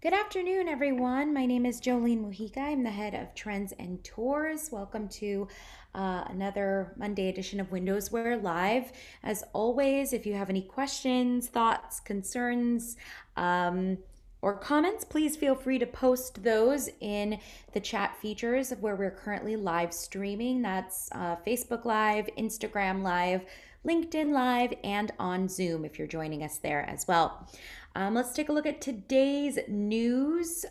Good afternoon, everyone. My name is Jolene Mujica. I'm the head of Trends and Tours. Welcome to another Monday edition of Windows Wear Live. As always, if you have any questions, thoughts, concerns, or comments, please feel free to post those in the chat features of where we're currently live streaming. That's Facebook Live, Instagram Live, LinkedIn Live, and on Zoom if you're joining us there as well. Let's take a look at today's news,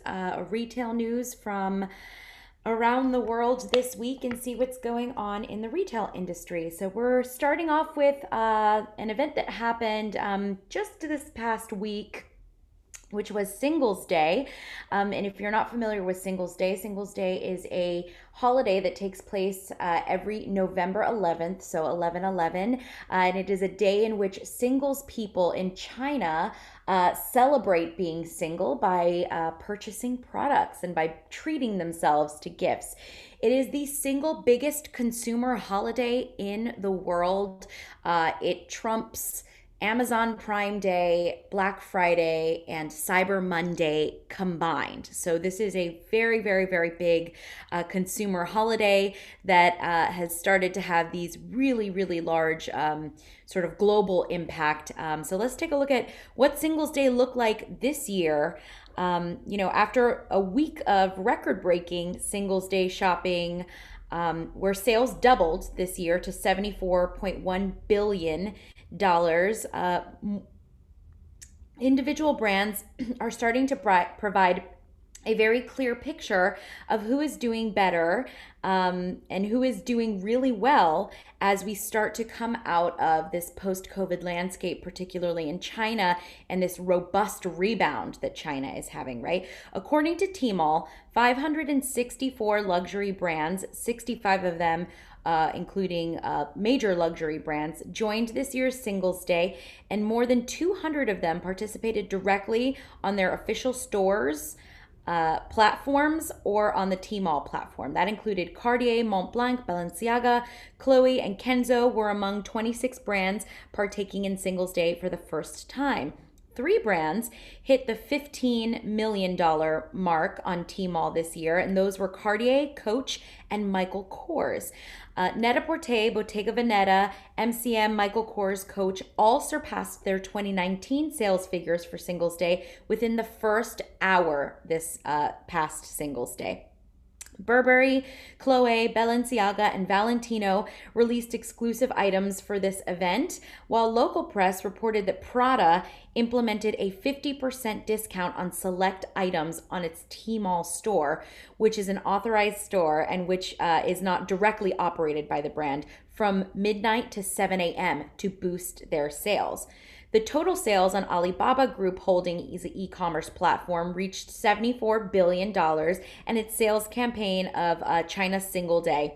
retail news from around the world this week and see what's going on in the retail industry. So we're starting off with an event that happened just this past week, which was Singles Day. And if you're not familiar with Singles Day is a holiday that takes place every November 11th, so 11/11. And it is a day in which singles people in China celebrate being single by purchasing products and by treating themselves to gifts. It is the single biggest consumer holiday in the world. It trumps Amazon Prime Day, Black Friday, and Cyber Monday combined. So this is a very, very, very big consumer holiday that has started to have these really, really large sort of global impact. So let's take a look at what Singles Day looked like this year. After a week of record-breaking Singles Day shopping, where sales doubled this year to $74.1 billion. Individual brands are starting to provide a very clear picture of who is doing better and who is doing really well as we start to come out of this post-COVID landscape, particularly in China, and this robust rebound that China is having, right? According to Tmall, 564 luxury brands, 65 of them including major luxury brands, joined this year's Singles Day, and more than 200 of them participated directly on their official stores, platforms, or on the Tmall platform. That included Cartier, Montblanc, Balenciaga, Chloe, and Kenzo were among 26 brands partaking in Singles Day for the first time. 3 brands hit the $15 million mark on Tmall this year, and those were Cartier, Coach, and Michael Kors. Net-a-Porter, Bottega Veneta, MCM, Michael Kors, Coach all surpassed their 2019 sales figures for Singles Day within the first hour this past Singles Day. Burberry, Chloe, Balenciaga, and Valentino released exclusive items for this event, while local press reported that Prada implemented a 50% discount on select items on its Tmall store, which is an authorized store and which is not directly operated by the brand, from midnight to 7 a.m. to boost their sales. The total sales on Alibaba Group Holdings e-commerce platform reached $74 billion, and its sales campaign of China's Single Day.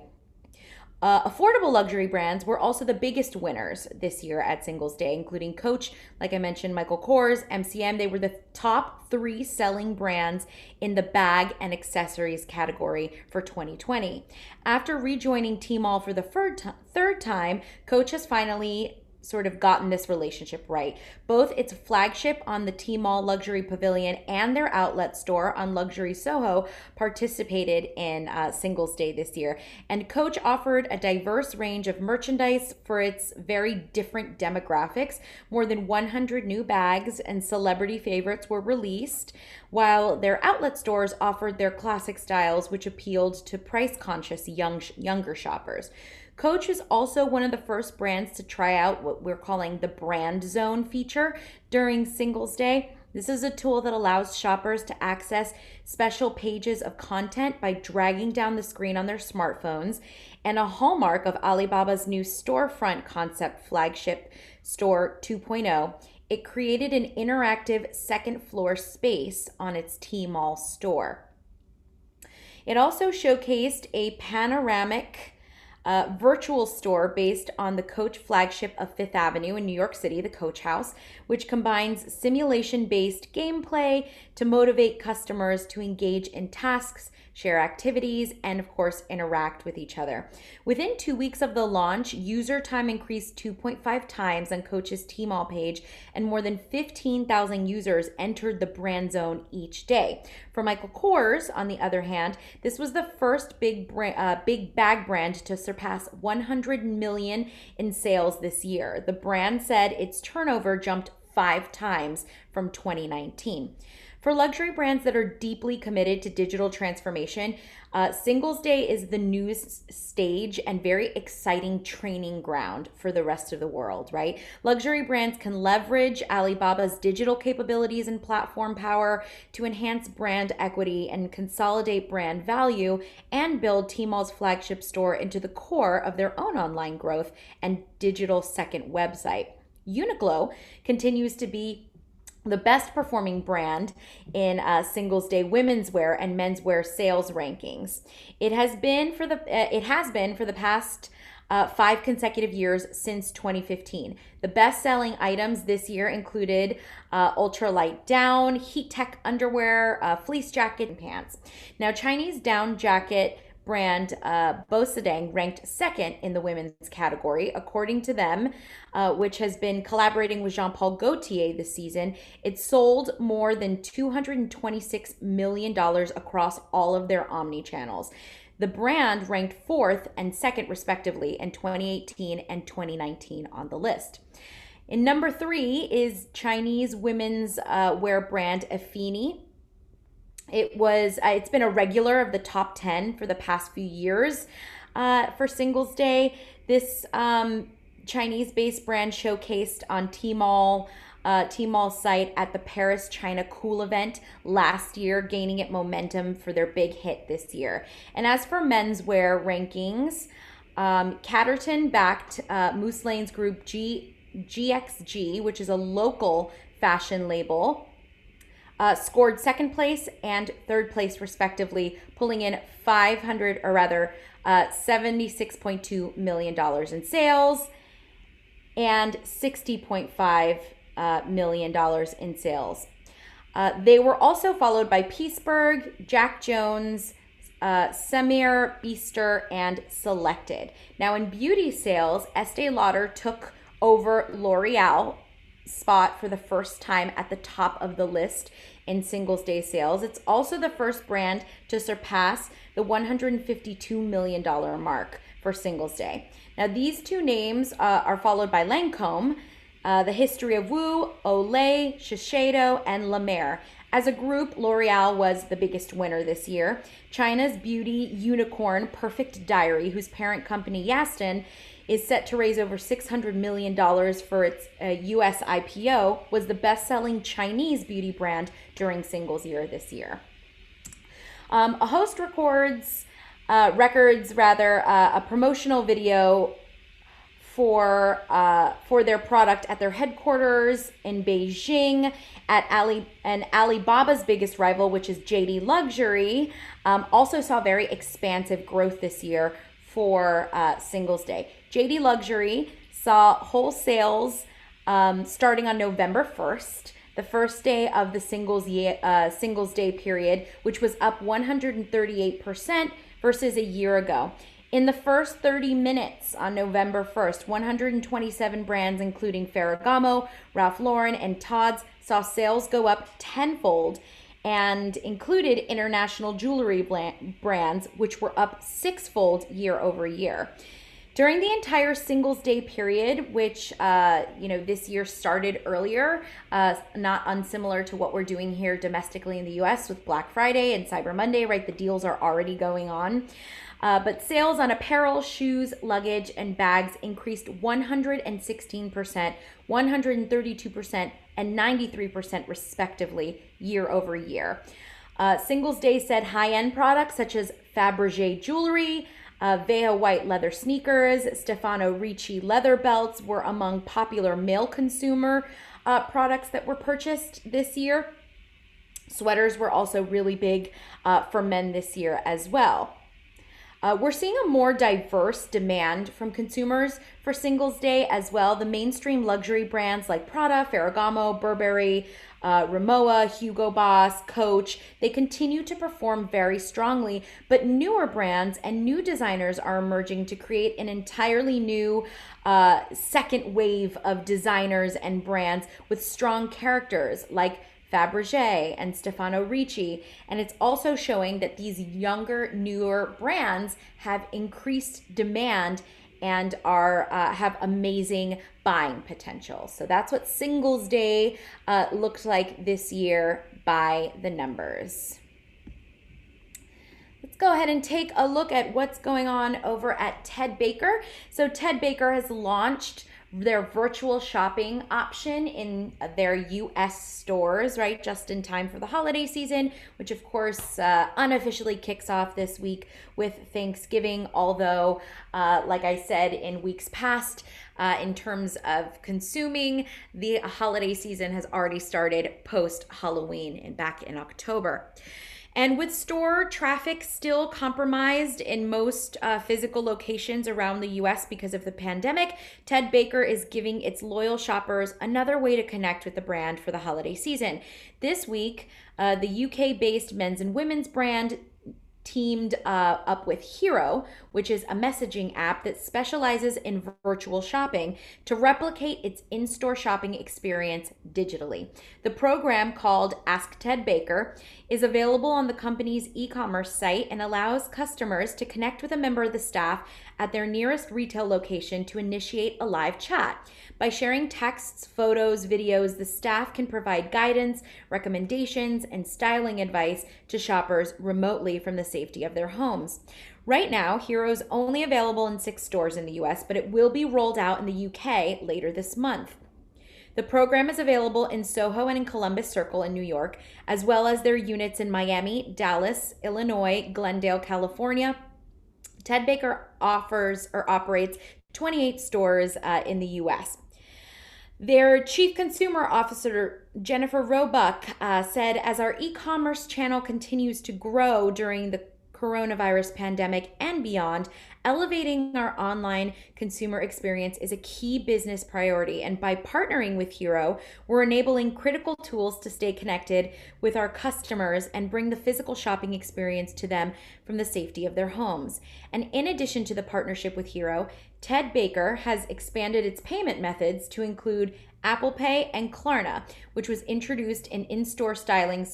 Affordable luxury brands were also the biggest winners this year at Singles Day, including Coach, like I mentioned, Michael Kors, MCM. They were the top 3 selling brands in the bag and accessories category for 2020. After rejoining Tmall for the third time, Coach has finally sort of gotten this relationship right. Both its flagship on the Tmall Luxury Pavilion and their outlet store on Luxury Soho participated in Singles Day this year. And Coach offered a diverse range of merchandise for its very different demographics. More than 100 new bags and celebrity favorites were released, while their outlet stores offered their classic styles, which appealed to price-conscious younger shoppers. Coach is also one of the first brands to try out what we're calling the Brand Zone feature during Singles Day. This is a tool that allows shoppers to access special pages of content by dragging down the screen on their smartphones. And a hallmark of Alibaba's new storefront concept, Flagship Store 2.0, it created an interactive second floor space on its Tmall store. It also showcased a panoramic virtual store based on the Coach flagship of Fifth Avenue in New York City, the Coach House, which combines simulation-based gameplay to motivate customers to engage in tasks share activities, and of course, interact with each other. Within 2 weeks of the launch, user time increased 2.5 times on Coach's Tmall page, and more than 15,000 users entered the brand zone each day. For Michael Kors, on the other hand, this was the first big bag brand to surpass 100 million in sales this year. The brand said its turnover jumped 5 times from 2019. For luxury brands that are deeply committed to digital transformation, Singles Day is the new stage and very exciting training ground for the rest of the world, right? Luxury brands can leverage Alibaba's digital capabilities and platform power to enhance brand equity and consolidate brand value and build Tmall's flagship store into the core of their own online growth and digital second website. Uniqlo continues to be the best performing brand in Singles Day women's wear and menswear sales rankings. It has been for the past 5 consecutive years since 2015. The best-selling items this year included ultralight down, heat tech underwear, fleece jacket, and pants. Now, Chinese down jacket brand Bosedeng ranked second in the women's category. According to them, which has been collaborating with Jean-Paul Gaultier this season, it sold more than $226 million across all of their omni-channels. The brand ranked 4th and 2nd respectively in 2018 and 2019 on the list. In number 3 is Chinese women's wear brand Effini. It's been a regular of the top 10 for the past few years for Singles Day. This Chinese-based brand showcased on Tmall's site at the Paris China Cool event last year, gaining it momentum for their big hit this year. And as for menswear rankings, Catterton backed Moose Lane's group GXG, which is a local fashion label, scored 2nd place and 3rd place respectively, pulling in $76.2 million in sales and $60.5 million in sales. They were also followed by Peaceburg, Jack Jones, Semir, Beaster, and Selected. Now in beauty sales, Estee Lauder took over L'Oreal spot for the first time at the top of the list in Singles Day sales. It's also the first brand to surpass the $152 million mark for Singles Day. Now these two names are followed by Lancome, the History of Wu, Olay, Shiseido, and La Mer. As a group, L'Oreal was the biggest winner this year. China's beauty unicorn Perfect Diary, whose parent company Yaston is set to raise over $600 million for its U.S. IPO, was the best-selling Chinese beauty brand during Singles Year this year. A host records a promotional video for their product at their headquarters in Beijing and Alibaba's biggest rival, which is JD Luxury, also saw very expansive growth this year for Singles Day. JD Luxury saw wholesales starting on November 1st, the first day of the Singles Day period, which was up 138% versus a year ago. In the first 30 minutes on November 1st, 127 brands, including Ferragamo, Ralph Lauren, and Tod's, saw sales go up tenfold, and included international jewelry brands, which were up 6-fold year over year. During the entire Singles Day period, which this year started earlier, not unsimilar to what we're doing here domestically in the U.S. with Black Friday and Cyber Monday, right? The deals are already going on. But sales on apparel, shoes, luggage, and bags increased 116%, 132%, and 93% respectively year over year. Singles Day said high-end products such as Fabergé jewelry, Veja white leather sneakers, Stefano Ricci leather belts were among popular male consumer products that were purchased this year. Sweaters were also really big for men this year as well. We're seeing a more diverse demand from consumers for Singles Day as well. The mainstream luxury brands like Prada, Ferragamo, Burberry, Rimowa, Hugo Boss, Coach, they continue to perform very strongly, but newer brands and new designers are emerging to create an entirely new second wave of designers and brands with strong characters like Fabergé and Stefano Ricci. And it's also showing that these younger, newer brands have increased demand and are have amazing buying potential. So that's what Singles Day looked like this year by the numbers. Let's go ahead and take a look at what's going on over at Ted Baker. So Ted Baker has launched their virtual shopping option in their US stores, right? Just in time for the holiday season, which of course unofficially kicks off this week with Thanksgiving. Although, like I said in weeks past, in terms of consuming, the holiday season has already started post Halloween and back in October. And with store traffic still compromised in most physical locations around the US because of the pandemic, Ted Baker is giving its loyal shoppers another way to connect with the brand for the holiday season. This week, the UK-based men's and women's brand teamed up with Hero, which is a messaging app that specializes in virtual shopping, to replicate its in-store shopping experience digitally. The program, called Ask Ted Baker, is available on the company's e-commerce site and allows customers to connect with a member of the staff at their nearest retail location to initiate a live chat. By sharing texts, photos, videos, the staff can provide guidance, recommendations, and styling advice to shoppers remotely from the safety of their homes. Right now, Hero's only available in 6 stores in the US, but it will be rolled out in the UK later this month. The program is available in Soho and in Columbus Circle in New York, as well as their units in Miami, Dallas, Illinois, Glendale, California. Ted Baker operates 28 stores in the US. Their chief consumer officer, Jennifer Roebuck, said, as our e-commerce channel continues to grow during the coronavirus pandemic and beyond, elevating our online consumer experience is a key business priority. And by partnering with Hero, we're enabling critical tools to stay connected with our customers and bring the physical shopping experience to them from the safety of their homes. And in addition to the partnership with Hero, Ted Baker has expanded its payment methods to include Apple Pay and Klarna, which was introduced an in-store styling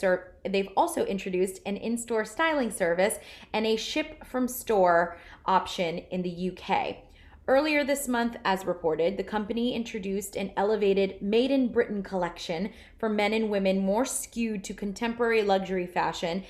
They've also introduced an in-store styling service and a ship from store option in the UK. Earlier this month, as reported, the company introduced an elevated Made in Britain collection for men and women more skewed to contemporary luxury fashion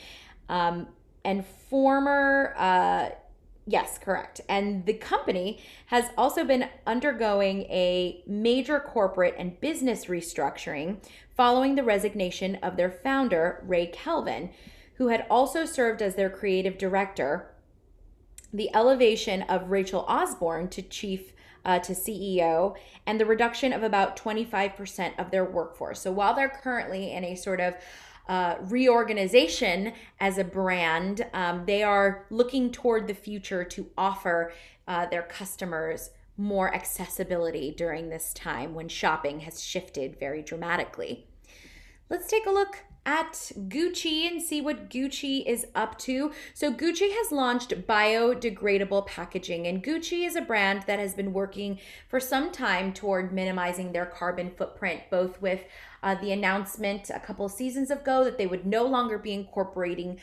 Yes, correct. And the company has also been undergoing a major corporate and business restructuring following the resignation of their founder, Ray Kelvin, who had also served as their creative director, the elevation of Rachel Osborne to CEO, and the reduction of about 25% of their workforce. So while they're currently in a sort of reorganization as a brand, they are looking toward the future to offer their customers more accessibility during this time when shopping has shifted very dramatically. Let's take a look at Gucci and see what Gucci is up to. So Gucci has launched biodegradable packaging, and Gucci is a brand that has been working for some time toward minimizing their carbon footprint, both with the announcement a couple of seasons ago that they would no longer be incorporating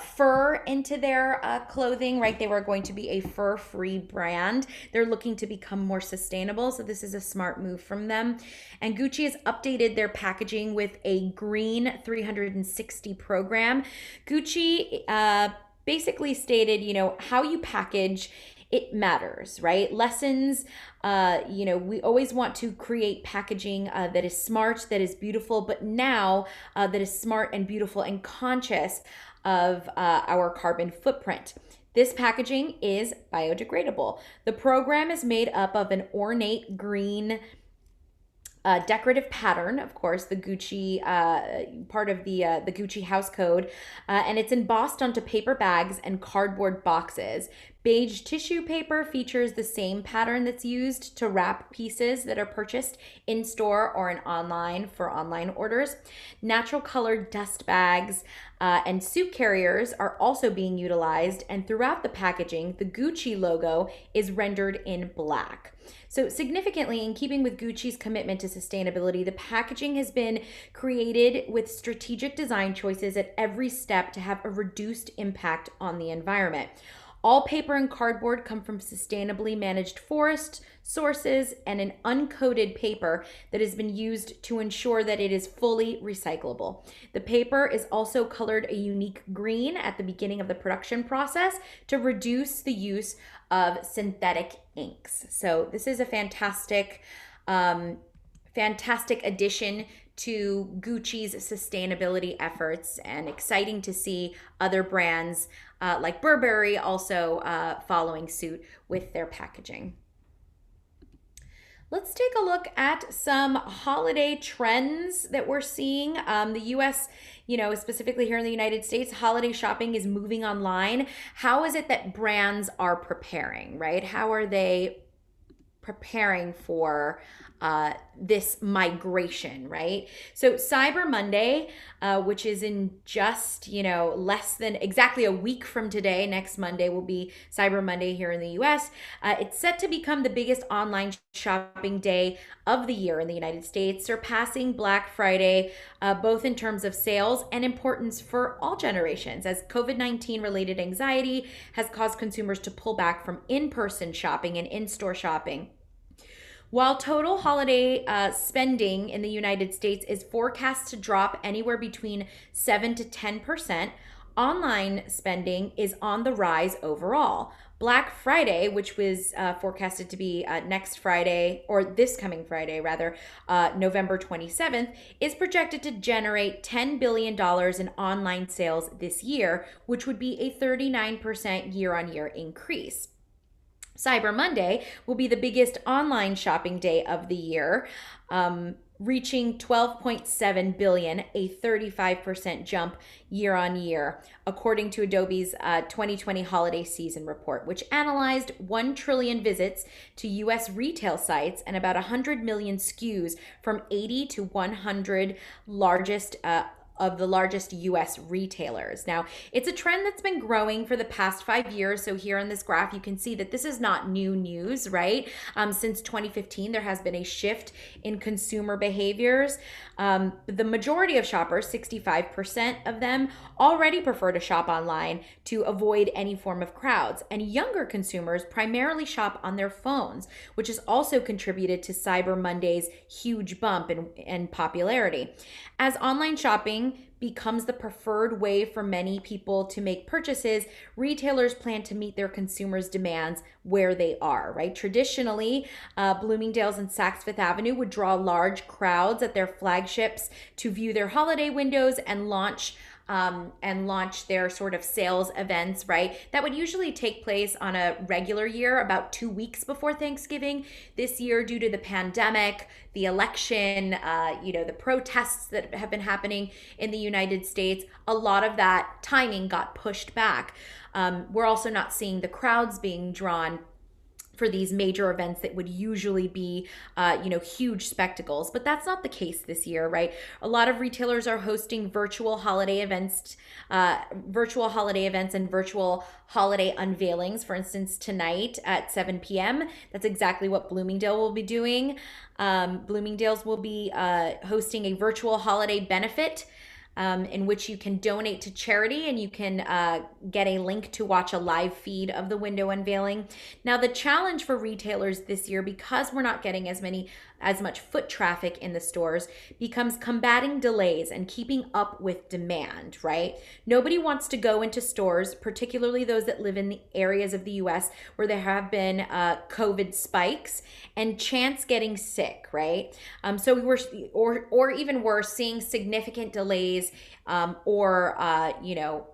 fur into their clothing, right? They were going to be a fur-free brand. They're looking to become more sustainable, so this is a smart move from them. And Gucci has updated their packaging with a green 360 program. Gucci basically stated, how you package, it matters, right? Lessons, we always want to create packaging that is smart, that is beautiful, but now that is smart and beautiful and conscious of our carbon footprint. This packaging is biodegradable. The program is made up of an ornate green decorative pattern, of course, the Gucci part of the Gucci house code, and it's embossed onto paper bags and cardboard boxes. Beige tissue paper features the same pattern that's used to wrap pieces that are purchased in store or in online for online orders. Natural colored dust bags and suit carriers are also being utilized, and throughout the packaging, the Gucci logo is rendered in black. So, significantly, in keeping with Gucci's commitment to sustainability, the packaging has been created with strategic design choices at every step to have a reduced impact on the environment. All paper and cardboard come from sustainably managed forest sources and an uncoated paper that has been used to ensure that it is fully recyclable. The paper is also colored a unique green at the beginning of the production process to reduce the use of synthetic inks. So this is a fantastic addition to Gucci's sustainability efforts, and exciting to see other brands like Burberry also following suit with their packaging. Let's take a look at some holiday trends that we're seeing. The US, specifically here in the United States, holiday shopping is moving online. How is it that brands are preparing, right? How are they preparing for this migration, right? So Cyber Monday, which is in just, less than exactly a week from today, next Monday will be Cyber Monday here in the US. It's set to become the biggest online shopping day of the year in the United States, surpassing Black Friday, both in terms of sales and importance for all generations, as COVID-19 related anxiety has caused consumers to pull back from in-person shopping and in-store shopping. While total holiday spending in the United States is forecast to drop anywhere between 7 to 10%, online spending is on the rise overall. Black Friday, which was forecasted to be next Friday, or this coming Friday rather, November 27th, is projected to generate $10 billion in online sales this year, which would be a 39% year-on-year increase. Cyber Monday will be the biggest online shopping day of the year, reaching 12.7 billion, a 35% jump year on year, according to Adobe's 2020 holiday season report, which analyzed 1 trillion visits to US retail sites and about 100 million SKUs from 80 to 100 of the largest US retailers. Now, it's a trend that's been growing for the past 5 years. So here on this graph, you can see that this is not new news, right? Since 2015, there has been a shift in consumer behaviors. The majority of shoppers, 65% of them, already prefer to shop online to avoid any form of crowds. And younger consumers primarily shop on their phones, which has also contributed to Cyber Monday's huge bump in popularity. As online shopping becomes the preferred way for many people to make purchases, retailers plan to meet their consumers' demands where they are, right? Traditionally, Bloomingdale's and Saks Fifth Avenue would draw large crowds at their flagships to view their holiday windows and launch their sort of sales events, right? That would usually take place on a regular year about 2 weeks before Thanksgiving. This year, due to the pandemic, the election, the protests that have been happening in the United States, a lot of that timing got pushed back. We're also not seeing the crowds being drawn for these major events that would usually be, huge spectacles. But that's not the case this year, right? A lot of retailers are hosting virtual holiday events and virtual holiday unveilings. For instance, tonight at 7 p.m., that's exactly what Bloomingdale will be doing. Bloomingdale's will be hosting a virtual holiday benefit in which you can donate to charity, and you can get a link to watch a live feed of the window unveiling. Now, the challenge for retailers this year, because we're not getting as much foot traffic in the stores, becomes combating delays and keeping up with demand, right? Nobody wants to go into stores, particularly those that live in the areas of the US where there have been COVID spikes, and chance getting sick, right? So we're even worse, seeing significant delays or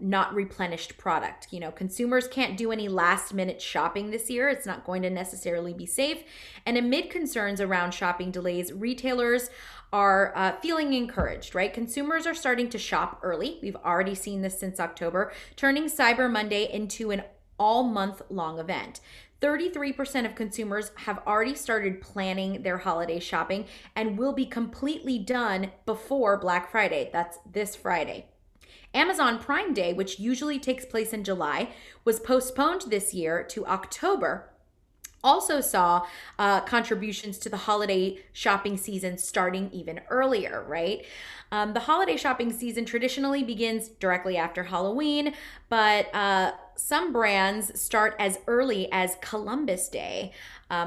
not replenished product. Consumers can't do any last minute shopping this year. It's not going to necessarily be safe. And amid concerns around shopping delays, retailers are feeling encouraged, right? Consumers are starting to shop early. We've already seen this since October, turning Cyber Monday into an all month long event. 33% of consumers have already started planning their holiday shopping and will be completely done before Black Friday. That's this Friday. Amazon Prime Day, which usually takes place in July, was postponed this year to October. Also saw contributions to the holiday shopping season starting even earlier, right? The holiday shopping season traditionally begins directly after Halloween, but some brands start as early as Columbus Day,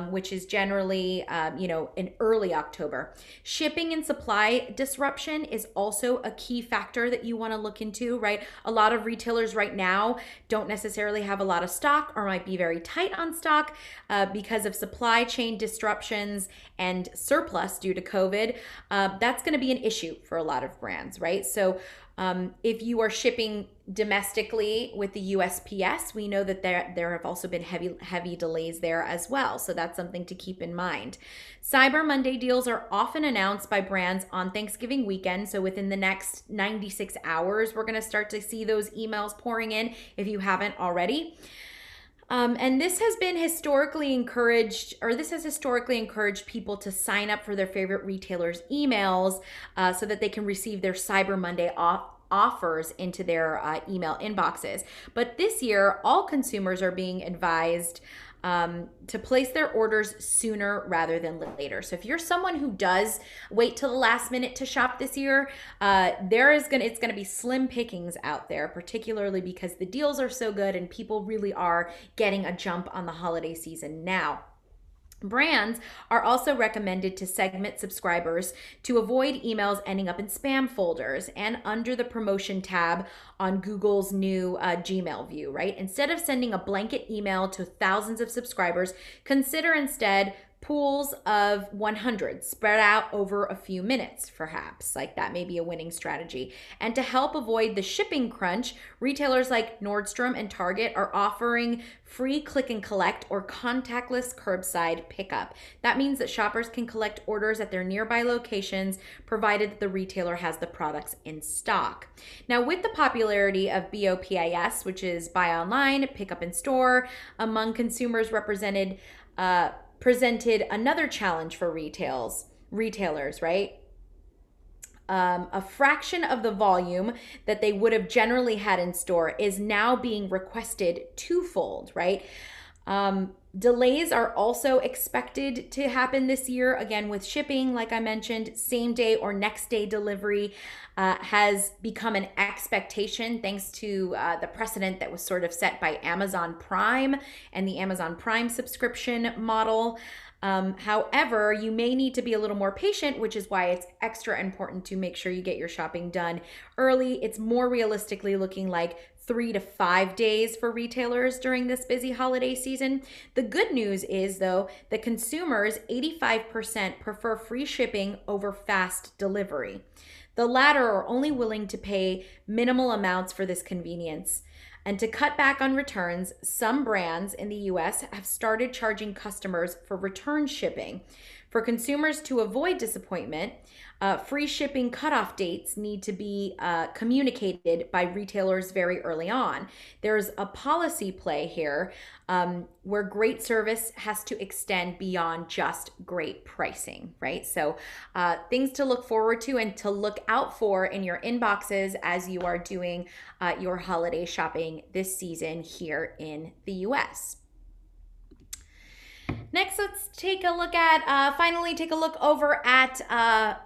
which is generally, in early October. Shipping and supply disruption is also a key factor that you want to look into, right? A lot of retailers right now don't necessarily have a lot of stock or might be very tight on stock because of supply chain disruptions and surplus due to COVID. That's going to be an issue for a lot of brands, right? So if you are shipping domestically with the USPS, we know that there have also been heavy delays there as well. So that's something to keep in mind. Cyber Monday deals are often announced by brands on Thanksgiving weekend. So within the next 96 hours, we're going to start to see those emails pouring in if you haven't already. And this has historically encouraged people to sign up for their favorite retailers' emails so that they can receive their Cyber Monday offers into their email inboxes. But this year, all consumers are being advised to place their orders sooner rather than later. So if you're someone who does wait till the last minute to shop this year, it's gonna be slim pickings out there, particularly because the deals are so good and people really are getting a jump on the holiday season now. Brands are also recommended to segment subscribers to avoid emails ending up in spam folders and under the promotion tab on Google's new Gmail view, right? Instead of sending a blanket email to thousands of subscribers, consider instead pools of 100 spread out over a few minutes, perhaps. Like that may be a winning strategy. And to help avoid the shipping crunch, retailers like Nordstrom and Target are offering free click and collect or contactless curbside pickup. That means that shoppers can collect orders at their nearby locations, provided that the retailer has the products in stock. Now, with the popularity of BOPIS, which is buy online, pick up in store, among consumers presented another challenge for retailers, right? A fraction of the volume that they would have generally had in store is now being requested twofold, right? Delays are also expected to happen this year. Again, with shipping, like I mentioned, same day or next day delivery has become an expectation thanks to the precedent that was sort of set by Amazon Prime and the Amazon Prime subscription model. However, you may need to be a little more patient, which is why it's extra important to make sure you get your shopping done early. It's more realistically looking like 3 to 5 days for retailers during this busy holiday season. The good news is, though, that consumers, 85% prefer free shipping over fast delivery. The latter are only willing to pay minimal amounts for this convenience. And to cut back on returns, some brands in the US have started charging customers for return shipping. For consumers to avoid disappointment, free shipping cutoff dates need to be communicated by retailers very early on. There's a policy play here where great service has to extend beyond just great pricing, right? So things to look forward to and to look out for in your inboxes as you are doing your holiday shopping this season here in the US. Next, let's take a look over at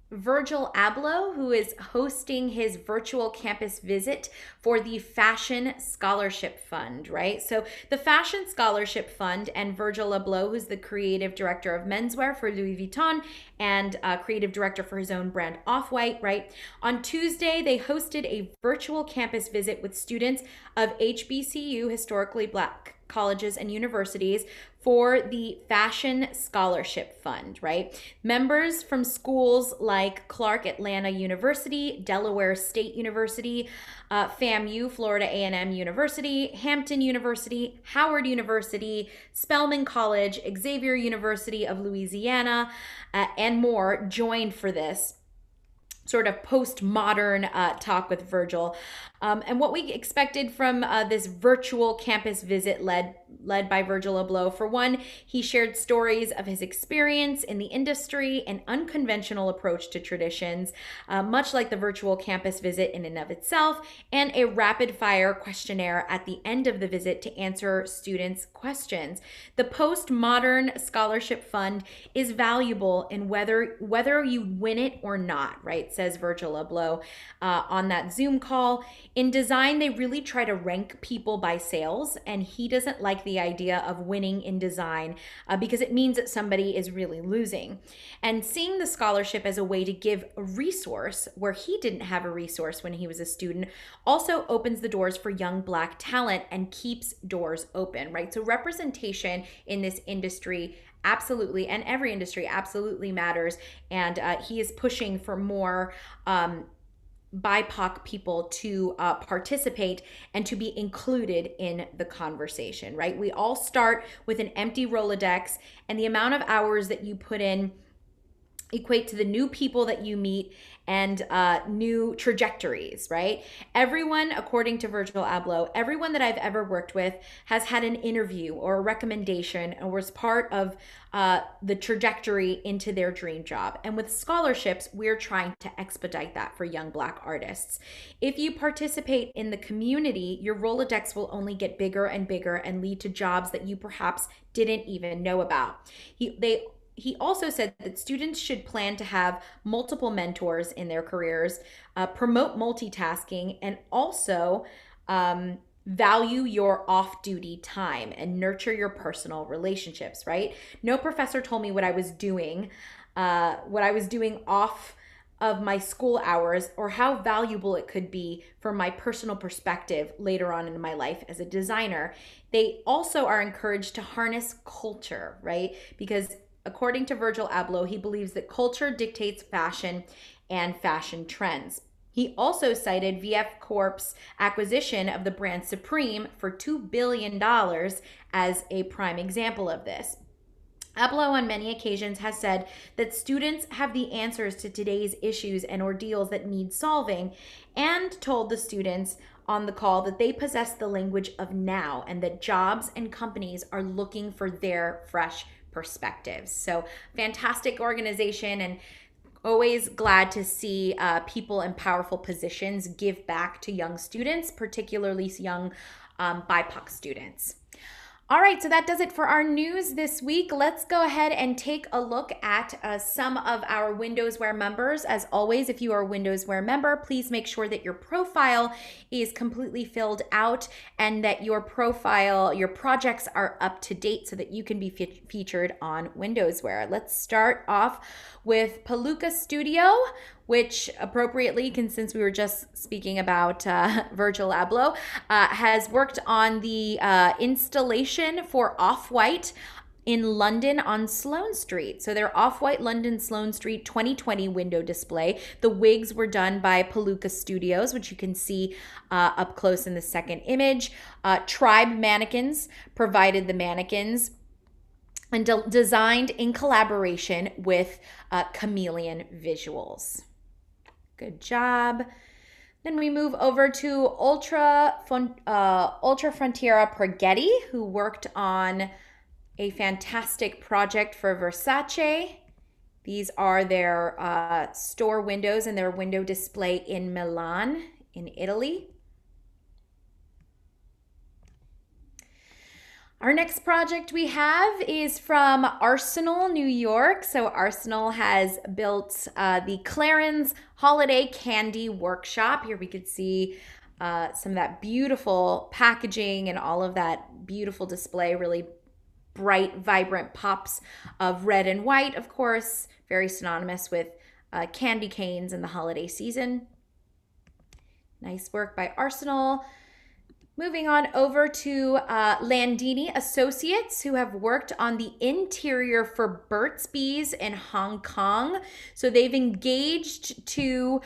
Virgil Abloh, who is hosting his virtual campus visit for the Fashion Scholarship Fund, right? So the Fashion Scholarship Fund and Virgil Abloh, who's the creative director of menswear for Louis Vuitton and creative director for his own brand Off-White, right? On Tuesday, they hosted a virtual campus visit with students of HBCU, historically Black colleges and universities, for the Fashion Scholarship Fund, right? Members from schools like Clark Atlanta University, Delaware State University, FAMU, Florida A&M University, Hampton University, Howard University, Spelman College, Xavier University of Louisiana, and more joined for this. sort of postmodern talk with Virgil, and what we expected from this virtual campus visit led by Virgil Abloh. For one, he shared stories of his experience in the industry, an unconventional approach to traditions, much like the virtual campus visit in and of itself, and a rapid fire questionnaire at the end of the visit to answer students' questions. The postmodern scholarship fund is valuable in whether you win it or not, right? Says Virgil Abloh on that Zoom call. In design, they really try to rank people by sales, and he doesn't like the idea of winning in design because it means that somebody is really losing. And seeing the scholarship as a way to give a resource where he didn't have a resource when he was a student also opens the doors for young Black talent and keeps doors open, right? So representation in this industry absolutely, and every industry absolutely matters. And he is pushing for more BIPOC people to participate and to be included in the conversation, right? We all start with an empty Rolodex, and the amount of hours that you put in equate to the new people that you meet and new trajectories, right? Everyone, according to Virgil Abloh, everyone that I've ever worked with has had an interview or a recommendation or was part of the trajectory into their dream job. And with scholarships, we're trying to expedite that for young Black artists. If you participate in the community, your Rolodex will only get bigger and bigger and lead to jobs that you perhaps didn't even know about. He also said that students should plan to have multiple mentors in their careers, promote multitasking, and also value your off-duty time and nurture your personal relationships, right? No professor told me what I was doing off of my school hours, or how valuable it could be for my personal perspective later on in my life as a designer. They also are encouraged to harness culture, right? Because according to Virgil Abloh, he believes that culture dictates fashion and fashion trends. He also cited VF Corp's acquisition of the brand Supreme for $2 billion as a prime example of this. Abloh on many occasions has said that students have the answers to today's issues and ordeals that need solving, and told the students on the call that they possess the language of now and that jobs and companies are looking for their fresh perspectives. So fantastic organization, and always glad to see people in powerful positions give back to young students, particularly young BIPOC students. All right, so that does it for our news this week. Let's go ahead and take a look at some of our Windowsware members. As always, if you are a Windowsware member, please make sure that your profile is completely filled out and that your projects are up to date so that you can be featured on Windowsware. Let's start off with Palooka Studio, which appropriately, since we were just speaking about Virgil Abloh, has worked on the installation for Off-White in London on Sloane Street. So their Off-White London Sloane Street 2020 window display. The wigs were done by Palooka Studios, which you can see up close in the second image. Tribe Mannequins provided the mannequins and designed in collaboration with Chameleon Visuals. Good job. Then we move over to Ultra Frontiera Preghetti, who worked on a fantastic project for Versace. These are their store windows and their window display in Milan, in Italy. Our next project we have is from Arsenal, New York. So Arsenal has built the Clarins Holiday Candy Workshop. Here we could see some of that beautiful packaging and all of that beautiful display, really bright, vibrant pops of red and white, of course, very synonymous with candy canes in the holiday season. Nice work by Arsenal. Moving on over to Landini Associates, who have worked on the interior for Burt's Bees in Hong Kong. So they've engaged to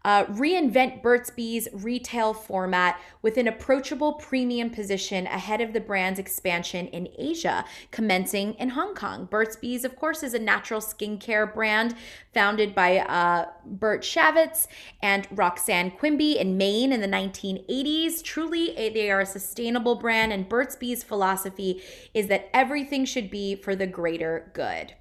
reinvent Burt's Bees' retail format with an approachable premium position ahead of the brand's expansion in Asia, commencing in Hong Kong. Burt's Bees, of course, is a natural skincare brand founded by Bert Shavitz and Roxanne Quimby in Maine in the 1980s. Truly, they are a sustainable brand, and Burt's Bees' philosophy is that everything should be for the greater good.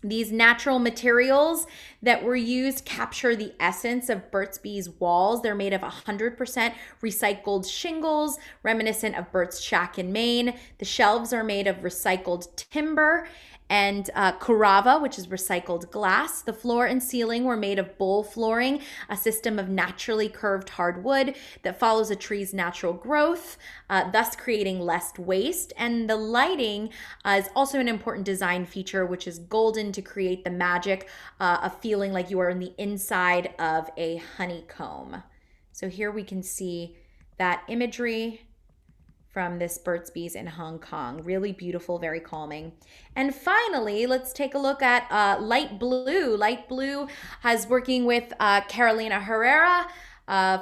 These natural materials that were used capture the essence of Burt's Bees walls. They're made of 100% recycled shingles, reminiscent of Burt's Shack in Maine. The shelves are made of recycled timber and Curava, which is recycled glass. The floor and ceiling were made of bowl flooring, a system of naturally curved hardwood that follows a tree's natural growth, thus creating less waste. And the lighting is also an important design feature, which is golden to create the magic of feeling like you are in the inside of a honeycomb. So here we can see that imagery from this Burt's Bees in Hong Kong. Really beautiful, very calming. And finally, let's take a look at Light Blue. Light Blue is working with Carolina Herrera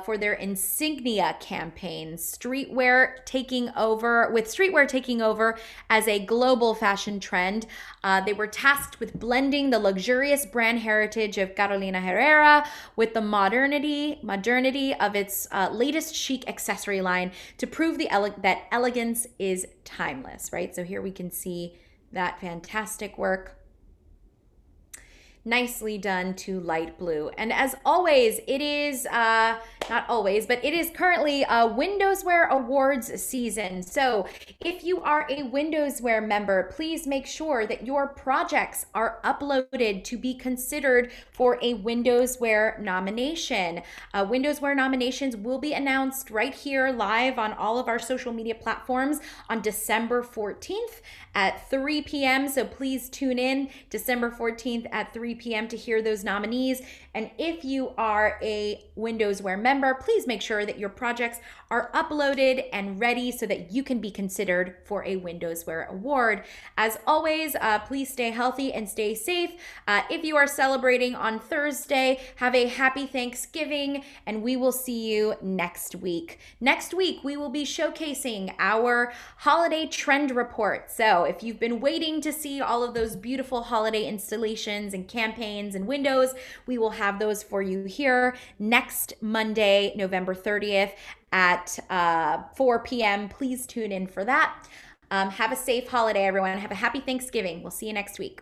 for their Insignia campaign. Streetwear taking over as a global fashion trend. They were tasked with blending the luxurious brand heritage of Carolina Herrera with the modernity of its latest chic accessory line to prove that elegance is timeless, right? So here we can see that fantastic work. Nicely done to Light Blue. And as always, it is, not always, but it is currently a Windowswear Awards season. So if you are a Windowswear member, please make sure that your projects are uploaded to be considered for a Windowswear nomination. Windowswear nominations will be announced right here live on all of our social media platforms on December 14th at 3 p.m. So please tune in December 14th at 3 p.m. to hear those nominees. And if you are a Windowswear member, please make sure that your projects are uploaded and ready so that you can be considered for a Windowswear award. As always, please stay healthy and stay safe. If you are celebrating on Thursday, have a happy Thanksgiving, and we will see you next week. Next week, we will be showcasing our holiday trend report. So if you've been waiting to see all of those beautiful holiday installations and campaigns and windows, we will have those for you here next Monday, November 30th at 4 p.m. Please tune in for that. Have a safe holiday, everyone. Have a happy Thanksgiving. We'll see you next week.